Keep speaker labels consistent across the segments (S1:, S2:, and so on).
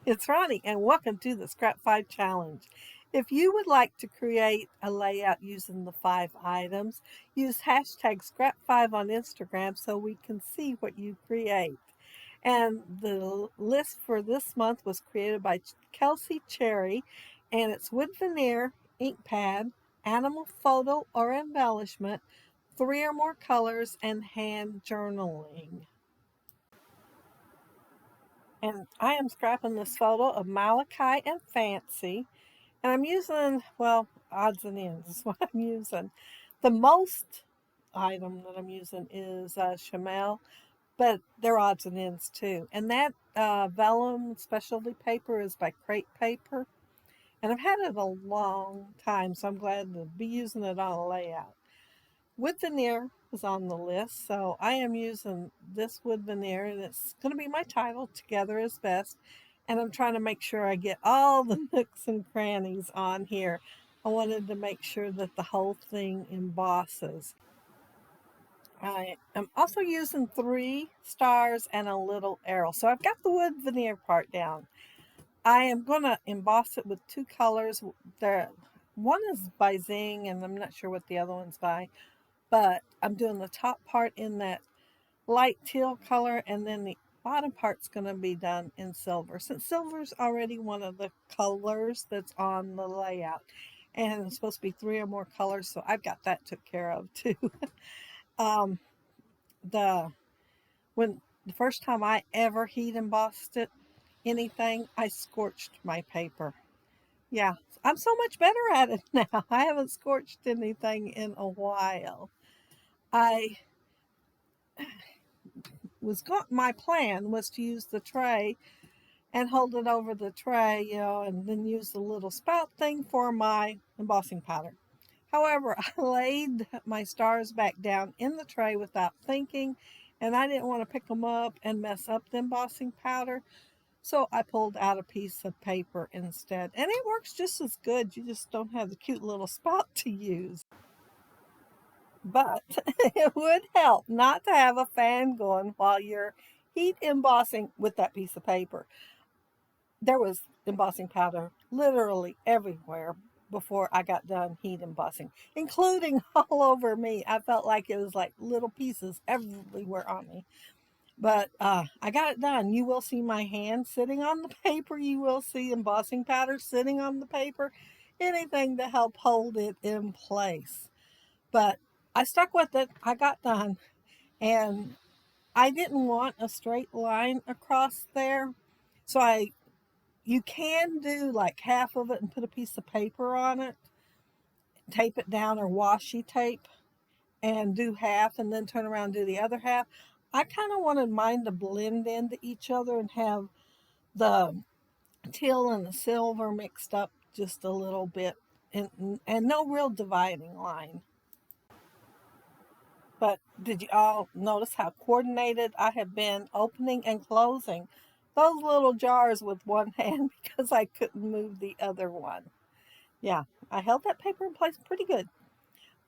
S1: It's Ronnie, and welcome to the Scrapfive Challenge. If you would like to create a layout using the 5 items, use hashtag Scrapfive on Instagram so we can see what you create. And the list for this month was created by Kelsey Cherry, and it's wood veneer, ink pad, animal photo or embellishment, 3 or more colors, and hand journaling. And I am scrapping this photo of Malachi and Fancy. And I'm using, well, odds and ends is what I'm using. The most item that I'm using is Chamel, but they're odds and ends too. And that vellum specialty paper is by Crate Paper. And I've had it a long time, so I'm glad to be using it on a layout. Wood veneer is on the list, so I am using this wood veneer, and it's going to be my title, Together is Best. And I'm trying to make sure I get all the nooks and crannies on here. I wanted to make sure that the whole thing embosses. I am also using 3 stars and a little arrow. So I've got the wood veneer part down. I am going to emboss it with 2 colors. One is by Zing, and I'm not sure what the other one's by. But I'm doing the top part in that light teal color, and then the bottom part's going to be done in silver, since silver's already one of the colors that's on the layout, and it's supposed to be 3 or more colors, so I've got that took care of too. um, the when the first time I ever heat embossed anything, I scorched my paper. Yeah, I'm so much better at it now. I haven't scorched anything in a while. I my plan was to use the tray and hold it over the tray, and then use the little spout thing for my embossing powder. However, I laid my stars back down in the tray without thinking, and I didn't want to pick them up and mess up the embossing powder, so I pulled out a piece of paper instead. And it works just as good, you just don't have the cute little spout to use. But it would help not to have a fan going while you're heat embossing with that piece of paper. There was embossing powder literally everywhere before I got done heat embossing, including all over me. I felt like it was like little pieces everywhere on me. But I got it done. You will see my hand sitting on the paper. You will see embossing powder sitting on the paper. Anything to help hold it in place. But I stuck with it. I got done. And I didn't want a straight line across there. So you can do like half of it and put a piece of paper on it, tape it down or washi tape, and do half and then turn around and do the other half. I kind of wanted mine to blend into each other and have the teal and the silver mixed up just a little bit, and no real dividing line. But did you all notice how coordinated I have been opening and closing those little jars with one hand because I couldn't move the other one? Yeah, I held that paper in place pretty good.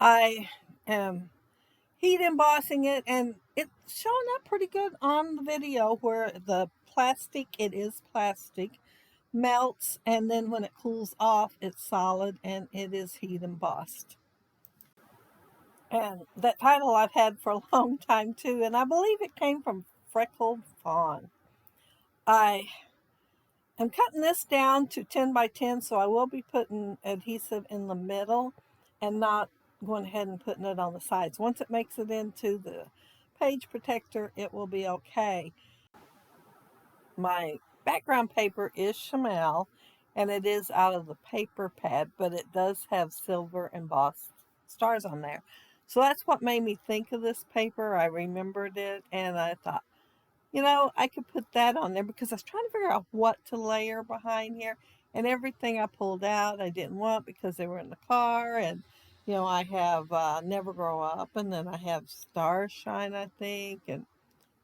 S1: I am heat embossing it, and it's showing up pretty good on the video where the plastic, it is plastic, melts, and then when it cools off, it's solid and it is heat embossed. And that title I've had for a long time too, and I believe it came from Freckled Fawn. I am cutting this down to 10 by 10, so I will be putting adhesive in the middle and not going ahead and putting it on the sides. Once it makes it into the page protector, it will be okay. My background paper is Chamel, and it is out of the paper pad, but it does have silver embossed stars on there. So that's what made me think of this paper. I remembered it, and I thought, I could put that on there because I was trying to figure out what to layer behind here. And everything I pulled out, I didn't want because they were in the car. And, I have Never Grow Up, and then I have Stars Shine, I think, and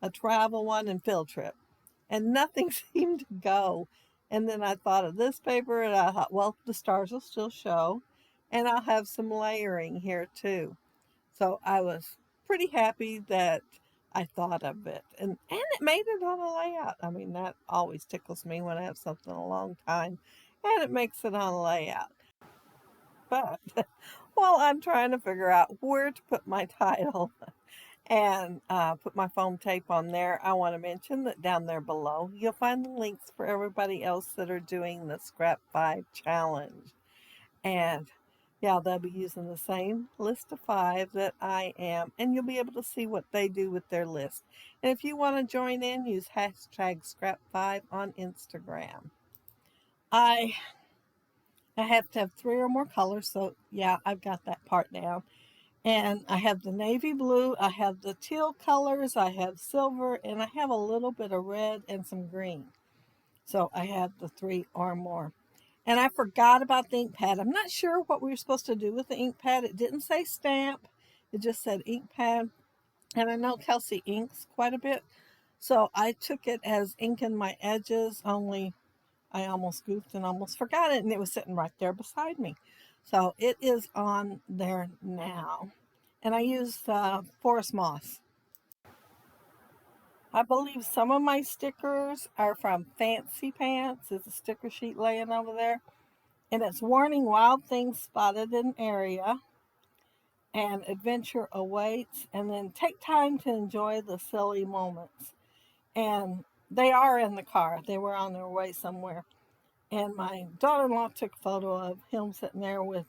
S1: a travel one and Field Trip. And nothing seemed to go. And then I thought of this paper, and I thought, well, the stars will still show. And I'll have some layering here too. So I was pretty happy that I thought of it. And it made it on a layout. I mean, that always tickles me when I have something a long time and it makes it on a layout. But while I'm trying to figure out where to put my title and put my foam tape on there, I want to mention that down there below, you'll find the links for everybody else that are doing the Scrapfive challenge. And yeah, they'll be using the same list of 5 that I am, and you'll be able to see what they do with their list. And if you want to join in, use hashtag Scrapfive on Instagram. I have to have 3 or more colors, so yeah, I've got that part down. And I have the navy blue, I have the teal colors, I have silver, and I have a little bit of red and some green. So I have the 3 or more. And I forgot about the ink pad. I'm not sure what we were supposed to do with the ink pad. It didn't say stamp. It just said ink pad. And I know Kelsey inks quite a bit. So I took it as inking my edges, only I almost goofed and almost forgot it. And it was sitting right there beside me. So it is on there now. And I used forest moss. I believe some of my stickers are from Fancy Pants. There's a sticker sheet laying over there. And it's warning wild things spotted in area and adventure awaits. And then take time to enjoy the silly moments. And they are in the car. They were on their way somewhere. And my daughter-in-law took a photo of him sitting there with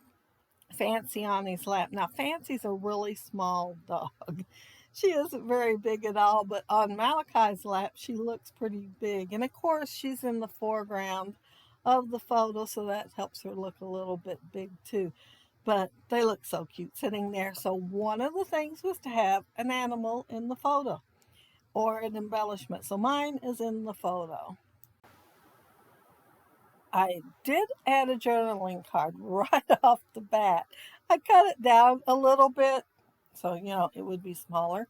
S1: Fancy on his lap. Now, Fancy's a really small dog. She isn't very big at all, but on Malachi's lap, she looks pretty big. And of course, she's in the foreground of the photo, so that helps her look a little bit big too. But they look so cute sitting there. So one of the things was to have an animal in the photo or an embellishment. So mine is in the photo. I did add a journaling card right off the bat. I cut it down a little bit so, it would be smaller.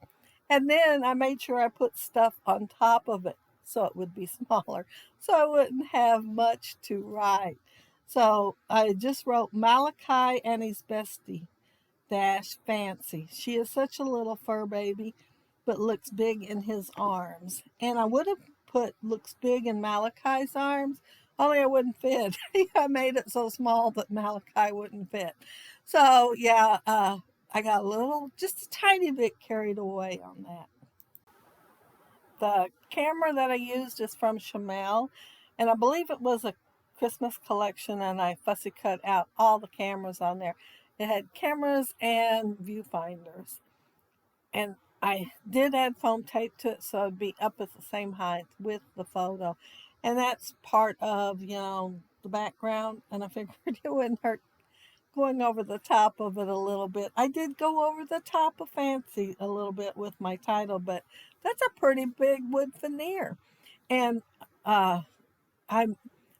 S1: And then I made sure I put stuff on top of it so it would be smaller, so I wouldn't have much to write. So I just wrote Malachi and his bestie dash Fancy. She is such a little fur baby, but looks big in his arms. And I would have put looks big in Malachi's arms, only I wouldn't fit. I made it so small that Malachi wouldn't fit. So yeah, I got a little, just a tiny bit carried away on that. The camera that I used is from Chamel, and I believe it was a Christmas collection, and I fussy cut out all the cameras on there. It had cameras and viewfinders. And I did add foam tape to it so it'd be up at the same height with the photo. And that's part of, the background. And I figured it wouldn't hurt going over the top of it a little bit. I did go over the top of Fancy a little bit with my title, but that's a pretty big wood veneer. And I'm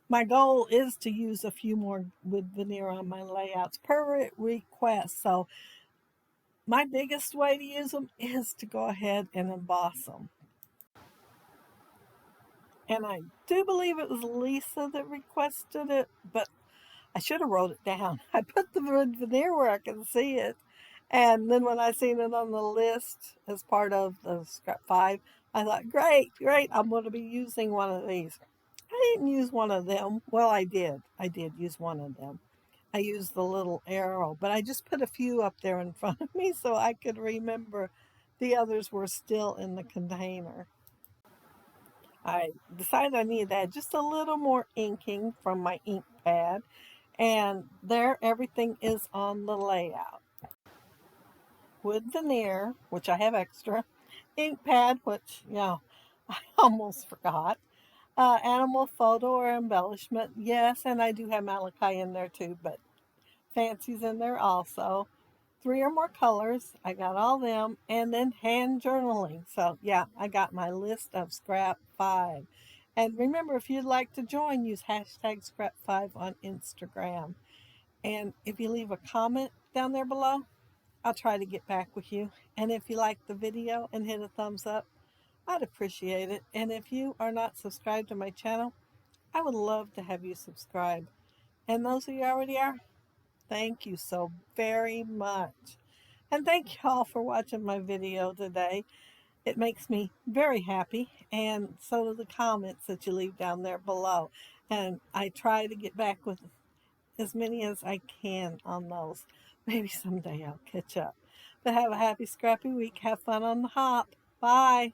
S1: my goal is to use a few more wood veneer on my layouts per request. So my biggest way to use them is to go ahead and emboss them. And I do believe it was Lisa that requested it, but I should have wrote it down. I put the wood veneer where I can see it. And then when I seen it on the list as part of the Scrapfive, I thought, great, great, I'm going to be using one of these. I didn't use one of them. Well, I did. I did use one of them. I used the little arrow, but I just put a few up there in front of me so I could remember the others were still in the container. I decided I needed to add just a little more inking from my ink pad, and there everything is on the layout. Wood veneer, which I have extra, ink pad, which, I almost forgot, animal photo or embellishment, yes, and I do have Malachi in there too, but Fancy's in there also. 3 or more colors, I got all them, and then hand journaling. So yeah, I got my list of Scrapfive. And remember, if you'd like to join, use hashtag Scrapfive on Instagram. And if you leave a comment down there below, I'll try to get back with you. And if you like the video and hit a thumbs up, I'd appreciate it. And if you are not subscribed to my channel, I would love to have you subscribe. And those of you already are, thank you so very much. And thank you all for watching my video today. It makes me very happy, and so do the comments that you leave down there below. And I try to get back with as many as I can on those. Maybe someday I'll catch up. But have a happy, scrappy week. Have fun on the hop. Bye.